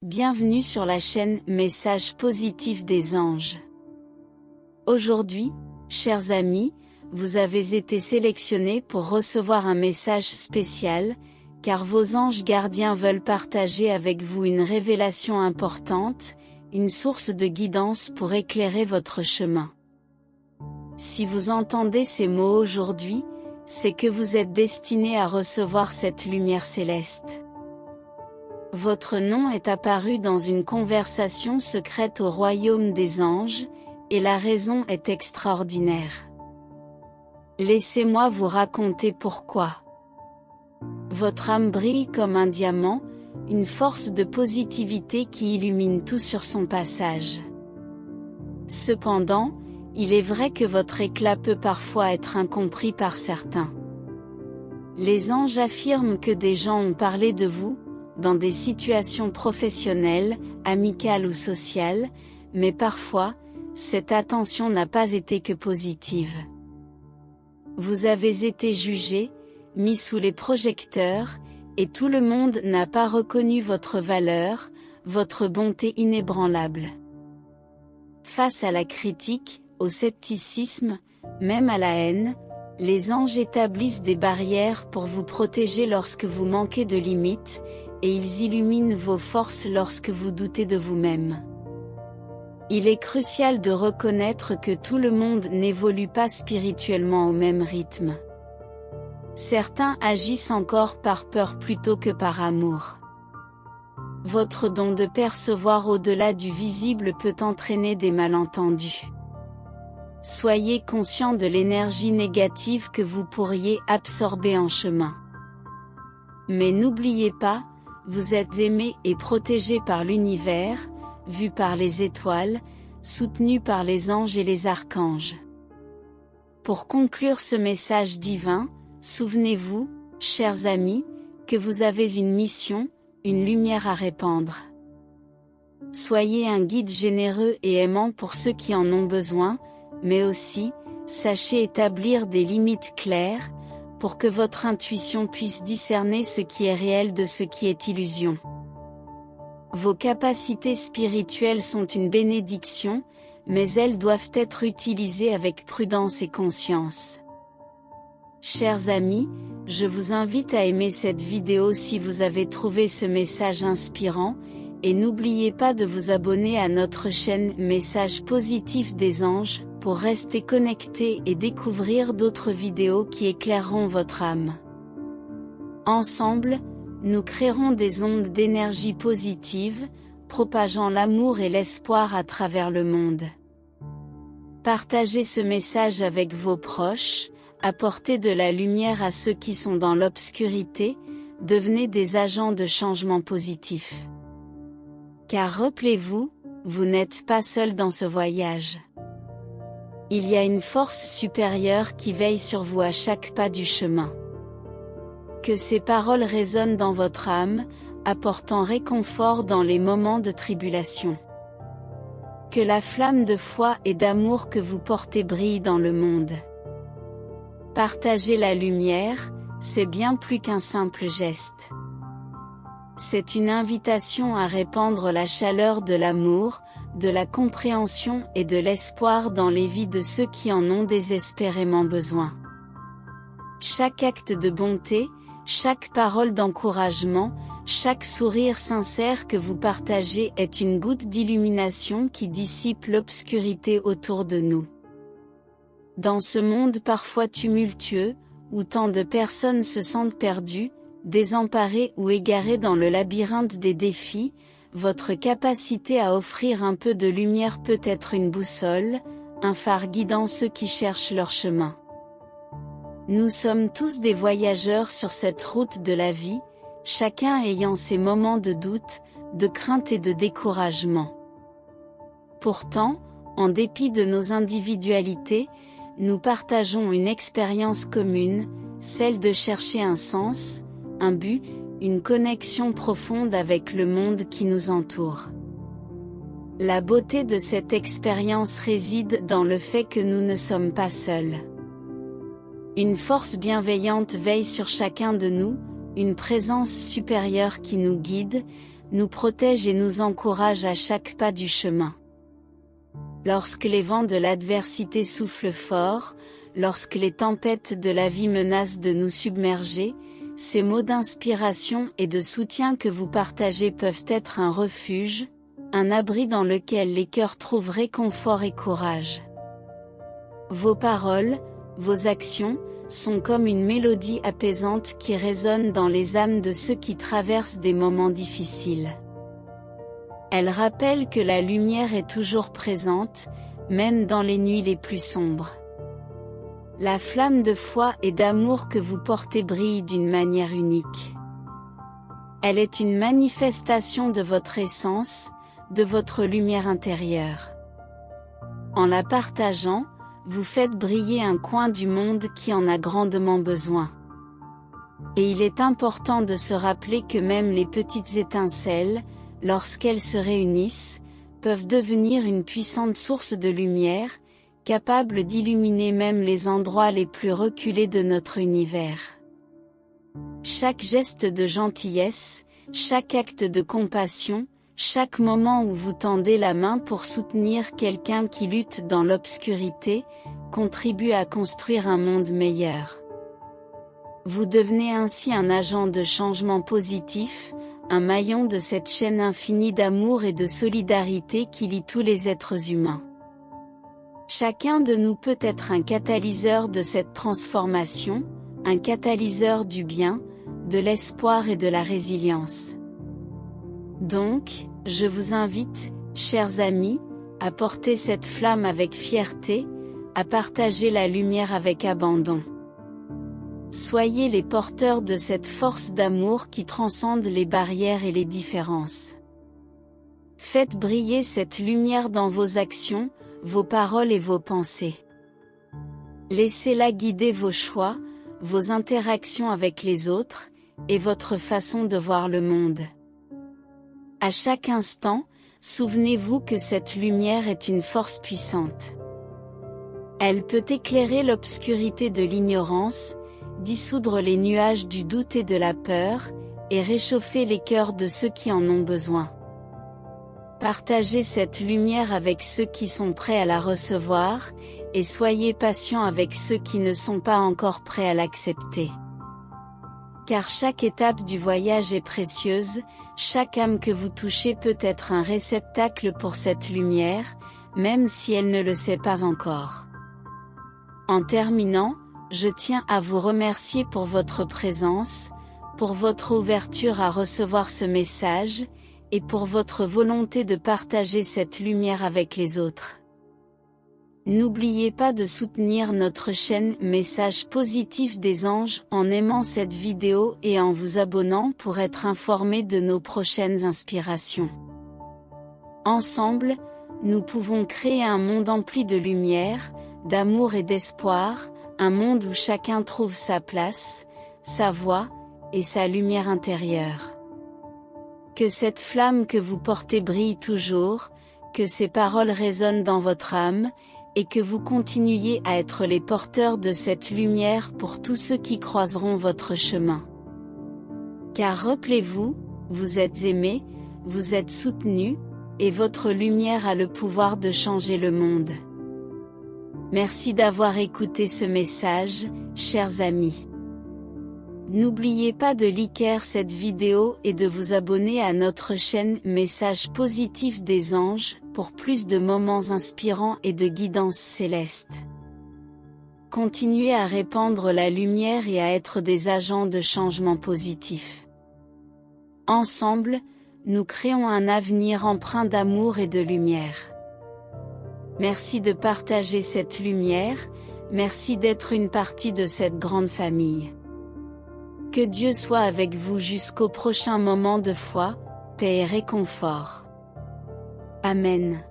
Bienvenue sur la chaîne Messages positifs des anges. Aujourd'hui, chers amis, vous avez été sélectionnés pour recevoir un message spécial, car vos anges gardiens veulent partager avec vous une révélation importante, une source de guidance pour éclairer votre chemin. Si vous entendez ces mots aujourd'hui, c'est que vous êtes destiné à recevoir cette lumière céleste. Votre nom est apparu dans une conversation secrète au royaume des anges, et la raison est extraordinaire. Laissez-moi vous raconter pourquoi. Votre âme brille comme un diamant, une force de positivité qui illumine tout sur son passage. Cependant, il est vrai que votre éclat peut parfois être incompris par certains. Les anges affirment que des gens ont parlé de vous, dans des situations professionnelles, amicales ou sociales, mais parfois, cette attention n'a pas été que positive. Vous avez été jugé, mis sous les projecteurs, et tout le monde n'a pas reconnu votre valeur, votre bonté inébranlable. Face à la critique, au scepticisme, même à la haine, les anges établissent des barrières pour vous protéger lorsque vous manquez de limites, et ils illuminent vos forces lorsque vous doutez de vous-même. Il est crucial de reconnaître que tout le monde n'évolue pas spirituellement au même rythme. Certains agissent encore par peur plutôt que par amour. Votre don de percevoir au-delà du visible peut entraîner des malentendus. Soyez conscient de l'énergie négative que vous pourriez absorber en chemin. Mais n'oubliez pas, vous êtes aimé et protégé par l'univers, vu par les étoiles, soutenu par les anges et les archanges. Pour conclure ce message divin, souvenez-vous, chers amis, que vous avez une mission, une lumière à répandre. Soyez un guide généreux et aimant pour ceux qui en ont besoin, mais aussi, sachez établir des limites claires, pour que votre intuition puisse discerner ce qui est réel de ce qui est illusion. Vos capacités spirituelles sont une bénédiction, mais elles doivent être utilisées avec prudence et conscience. Chers amis, je vous invite à aimer cette vidéo si vous avez trouvé ce message inspirant, et n'oubliez pas de vous abonner à notre chaîne Messages positifs des anges, pour rester connecté et découvrir d'autres vidéos qui éclaireront votre âme. Ensemble, nous créerons des ondes d'énergie positive, propageant l'amour et l'espoir à travers le monde. Partagez ce message avec vos proches, apportez de la lumière à ceux qui sont dans l'obscurité, devenez des agents de changement positif. Car rappelez-vous, vous n'êtes pas seul dans ce voyage. Il y a une force supérieure qui veille sur vous à chaque pas du chemin. Que ces paroles résonnent dans votre âme, apportant réconfort dans les moments de tribulation. Que la flamme de foi et d'amour que vous portez brille dans le monde. Partager la lumière, c'est bien plus qu'un simple geste. C'est une invitation à répandre la chaleur de l'amour, de la compréhension et de l'espoir dans les vies de ceux qui en ont désespérément besoin. Chaque acte de bonté, chaque parole d'encouragement, chaque sourire sincère que vous partagez est une goutte d'illumination qui dissipe l'obscurité autour de nous. Dans ce monde parfois tumultueux, où tant de personnes se sentent perdues, désemparées ou égarées dans le labyrinthe des défis, votre capacité à offrir un peu de lumière peut être une boussole, un phare guidant ceux qui cherchent leur chemin. Nous sommes tous des voyageurs sur cette route de la vie, chacun ayant ses moments de doute, de crainte et de découragement. Pourtant, en dépit de nos individualités, nous partageons une expérience commune, celle de chercher un sens, un but, une connexion profonde avec le monde qui nous entoure. La beauté de cette expérience réside dans le fait que nous ne sommes pas seuls. Une force bienveillante veille sur chacun de nous, une présence supérieure qui nous guide, nous protège et nous encourage à chaque pas du chemin. Lorsque les vents de l'adversité soufflent fort, lorsque les tempêtes de la vie menacent de nous submerger, ces mots d'inspiration et de soutien que vous partagez peuvent être un refuge, un abri dans lequel les cœurs trouvent réconfort et courage. Vos paroles, vos actions, sont comme une mélodie apaisante qui résonne dans les âmes de ceux qui traversent des moments difficiles. Elles rappellent que la lumière est toujours présente, même dans les nuits les plus sombres. La flamme de foi et d'amour que vous portez brille d'une manière unique. Elle est une manifestation de votre essence, de votre lumière intérieure. En la partageant, vous faites briller un coin du monde qui en a grandement besoin. Et il est important de se rappeler que même les petites étincelles, lorsqu'elles se réunissent, peuvent devenir une puissante source de lumière, capable d'illuminer même les endroits les plus reculés de notre univers. Chaque geste de gentillesse, chaque acte de compassion, chaque moment où vous tendez la main pour soutenir quelqu'un qui lutte dans l'obscurité, contribue à construire un monde meilleur. Vous devenez ainsi un agent de changement positif, un maillon de cette chaîne infinie d'amour et de solidarité qui lie tous les êtres humains. Chacun de nous peut être un catalyseur de cette transformation, un catalyseur du bien, de l'espoir et de la résilience. Donc, je vous invite, chers amis, à porter cette flamme avec fierté, à partager la lumière avec abandon. Soyez les porteurs de cette force d'amour qui transcende les barrières et les différences. Faites briller cette lumière dans vos actions, vos paroles et vos pensées. Laissez-la guider vos choix, vos interactions avec les autres, et votre façon de voir le monde. À chaque instant, souvenez-vous que cette lumière est une force puissante. Elle peut éclairer l'obscurité de l'ignorance, dissoudre les nuages du doute et de la peur, et réchauffer les cœurs de ceux qui en ont besoin. Partagez cette lumière avec ceux qui sont prêts à la recevoir, et soyez patients avec ceux qui ne sont pas encore prêts à l'accepter. Car chaque étape du voyage est précieuse, chaque âme que vous touchez peut être un réceptacle pour cette lumière, même si elle ne le sait pas encore. En terminant, je tiens à vous remercier pour votre présence, pour votre ouverture à recevoir ce message, et pour votre volonté de partager cette lumière avec les autres. N'oubliez pas de soutenir notre chaîne Message Positif des Anges en aimant cette vidéo et en vous abonnant pour être informé de nos prochaines inspirations. Ensemble, nous pouvons créer un monde empli de lumière, d'amour et d'espoir, un monde où chacun trouve sa place, sa voix, et sa lumière intérieure. Que cette flamme que vous portez brille toujours, que ces paroles résonnent dans votre âme, et que vous continuiez à être les porteurs de cette lumière pour tous ceux qui croiseront votre chemin. Car rappelez-vous, vous êtes aimés, vous êtes soutenus, et votre lumière a le pouvoir de changer le monde. Merci d'avoir écouté ce message, chers amis. N'oubliez pas de liker cette vidéo et de vous abonner à notre chaîne Message Positif des Anges, pour plus de moments inspirants et de guidance céleste. Continuez à répandre la lumière et à être des agents de changement positif. Ensemble, nous créons un avenir empreint d'amour et de lumière. Merci de partager cette lumière, merci d'être une partie de cette grande famille. Que Dieu soit avec vous jusqu'au prochain moment de foi, paix et réconfort. Amen.